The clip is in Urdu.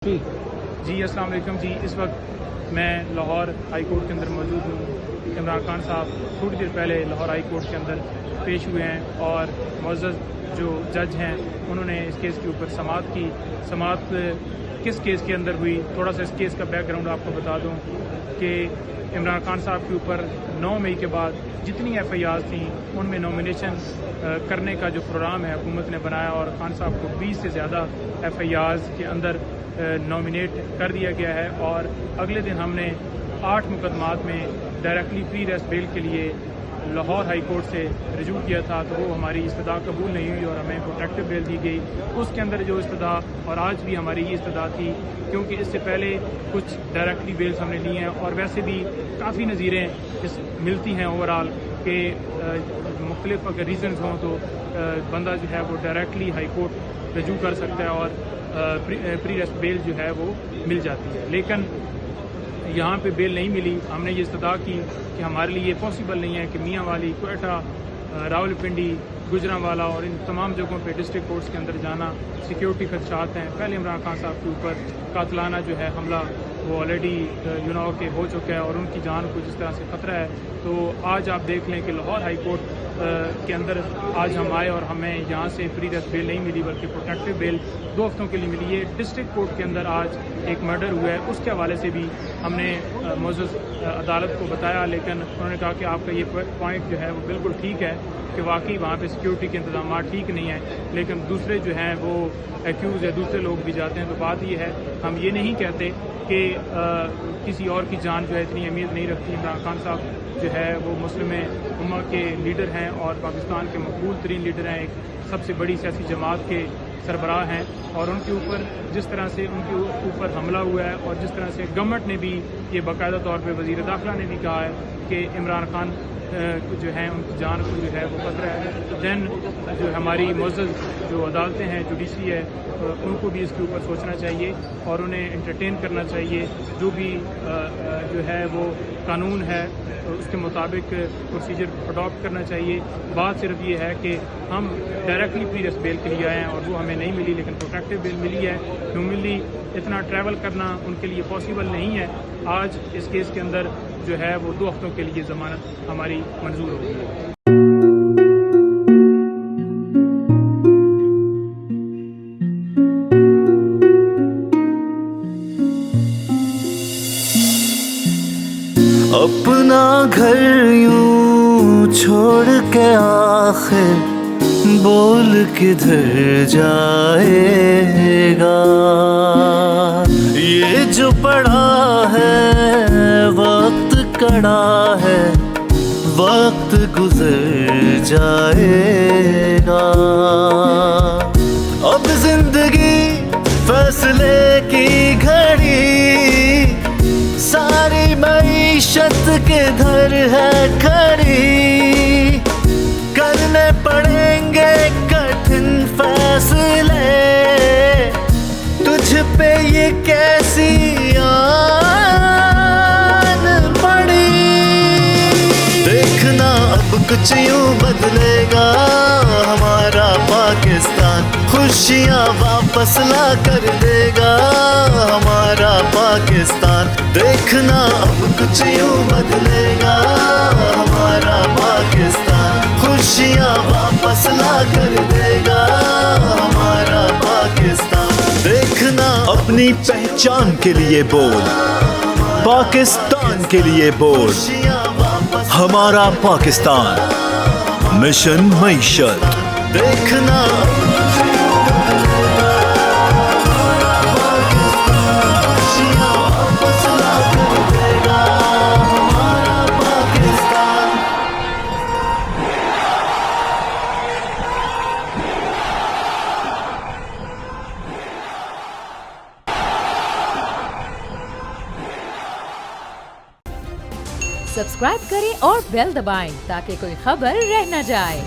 جی السلام علیکم جی، اس وقت میں لاہور ہائی کورٹ کے اندر موجود ہوں۔ عمران خان صاحب تھوڑی دیر پہلے لاہور ہائی کورٹ کے اندر پیش ہوئے ہیں اور معزز جو جج ہیں انہوں نے اس کیس کے اوپر سماعت کی۔ سماعت کس کیس کے اندر ہوئی، تھوڑا سا اس کیس کا بیک گراؤنڈ آپ کو بتا دوں کہ عمران خان صاحب کے اوپر 9 مئی کے بعد جتنی ایف آئی آرز تھیں ان میں نامینیشن کرنے کا جو پروگرام ہے حکومت نے بنایا اور خان صاحب کو 20 سے زیادہ ایف آئی آرز کے اندر نامینیٹ کر دیا گیا ہے، اور اگلے دن ہم نے 8 مقدمات میں ڈائریکٹلی پری ریسٹ بیل کے لیے لاہور ہائی کورٹ سے رجوع کیا تھا، تو وہ ہماری استدعا قبول نہیں ہوئی اور ہمیں پروٹیکٹیو بیل دی گئی۔ اس کے اندر جو استدعا، اور آج بھی ہماری یہ استدعا تھی کیونکہ اس سے پہلے کچھ ڈائریکٹلی بیلز ہم نے لی ہیں اور ویسے بھی کافی نظیریں ملتی ہیں اوورال کہ مختلف اگر ریزنز ہوں تو بندہ جو ہے وہ ڈائریکٹلی ہائی کورٹ رجوع کر سکتا ہے اور پری ریسٹ بیل جو ہے وہ مل جاتی ہے، لیکن یہاں پہ بیل نہیں ملی۔ ہم نے یہ استدعا کی کہ ہمارے لیے یہ پاسبل نہیں ہے کہ میاں والی، کوئٹہ، راولپنڈی، گجرانوالا اور ان تمام جگہوں پہ ڈسٹرکٹ کورٹس کے اندر جانا سیکیورٹی خدشات ہیں۔ پہلے عمران خان صاحب کے اوپر قاتلانہ جو ہے حملہ وہ آلریڈی کہ ہو چکا ہے اور ان کی جان کو جس طرح سے خطرہ ہے، تو آج آپ دیکھ لیں کہ لاہور ہائی کورٹ کے اندر آج ہم آئے اور ہمیں یہاں سے پری ریسٹ بیل نہیں ملی بلکہ پروٹیکٹیو بیل 2 ہفتوں کے لیے ملی ہے۔ ڈسٹرکٹ کورٹ کے اندر آج ایک مرڈر ہوا ہے، اس کے حوالے سے بھی ہم نے معزز عدالت کو بتایا، لیکن انہوں نے کہا کہ آپ کا یہ پوائنٹ جو ہے وہ بالکل ٹھیک ہے کہ واقعی وہاں پہ سیکیورٹی کے انتظامات ٹھیک نہیں ہیں، لیکن دوسرے جو ہیں وہ ایکیوز یا دوسرے لوگ بھی جاتے ہیں۔ تو بات یہ ہے، ہم یہ نہیں کہتے کہ کسی اور کی جان جو ہے اتنی اہمیت نہیں رکھتی۔ عمران خان صاحب جو ہے وہ مسلم امت کے لیڈر ہیں اور پاکستان کے مقبول ترین لیڈر ہیں، ایک سب سے بڑی سیاسی جماعت کے سربراہ ہیں، اور ان کے اوپر جس طرح سے ان کے اوپر حملہ ہوا ہے اور جس طرح سے گورنمنٹ نے بھی یہ باقاعدہ طور پہ وزیر داخلہ نے بھی کہا ہے کہ عمران خان جو ہیں ان کی جان کو جو ہے وہ خطرہ ہے، دین جو ہماری معزز جو عدالتیں ہیں، جوڈیشری ہے، ان کو بھی اس کے اوپر سوچنا چاہیے اور انہیں انٹرٹین کرنا چاہیے۔ جو بھی جو ہے وہ قانون ہے اس کے مطابق پروسیجر اڈاپٹ کرنا چاہیے۔ بات صرف یہ ہے کہ ہم ڈائریکٹلی پری ریسٹ بیل کے لیے آئے ہیں اور وہ ہمیں نہیں ملی، لیکن پروٹیکٹیو بیل ملی ہے۔ ہیومنلی اتنا ٹریول کرنا ان کے لیے پاسبل نہیں ہے۔ آج اس کیس کے اندر جو ہے وہ 2 ہفتوں کے لیے ضمانت ہماری منظور ہوگی۔ اپنا گھر یوں چھوڑ کے آخر بول کدھر جائے گا، یہ جو پڑا ہے وقت کڑا ہے، وقت گزر جائے گا۔ اب زندگی فیصلے کی گھڑی، ساری معیشت کدھر ہے کھڑی، کرنے پڑیں گے کٹھن فیصلے، تجھ پہ یہ کیسی آن پڑی۔ دیکھنا اب کچھ یوں بدلے گا ہمارا پاکستان، خوشیاں واپس لا کر دے گا ہمارا پاکستان۔ دیکھنا اب کچھ یوں بدلے گا ہمارا پاکستان، خوشیاں واپس لا کر دے گا ہمارا پاکستان۔ دیکھنا اپنی پہچان کے لیے بول، پاکستان کے لیے بول، ہمارا پاکستان، مشن معیشت۔ دیکھنا سبسکرائب کریں اور بیل دبائیں تاکہ کوئی خبر رہ نہ جائے۔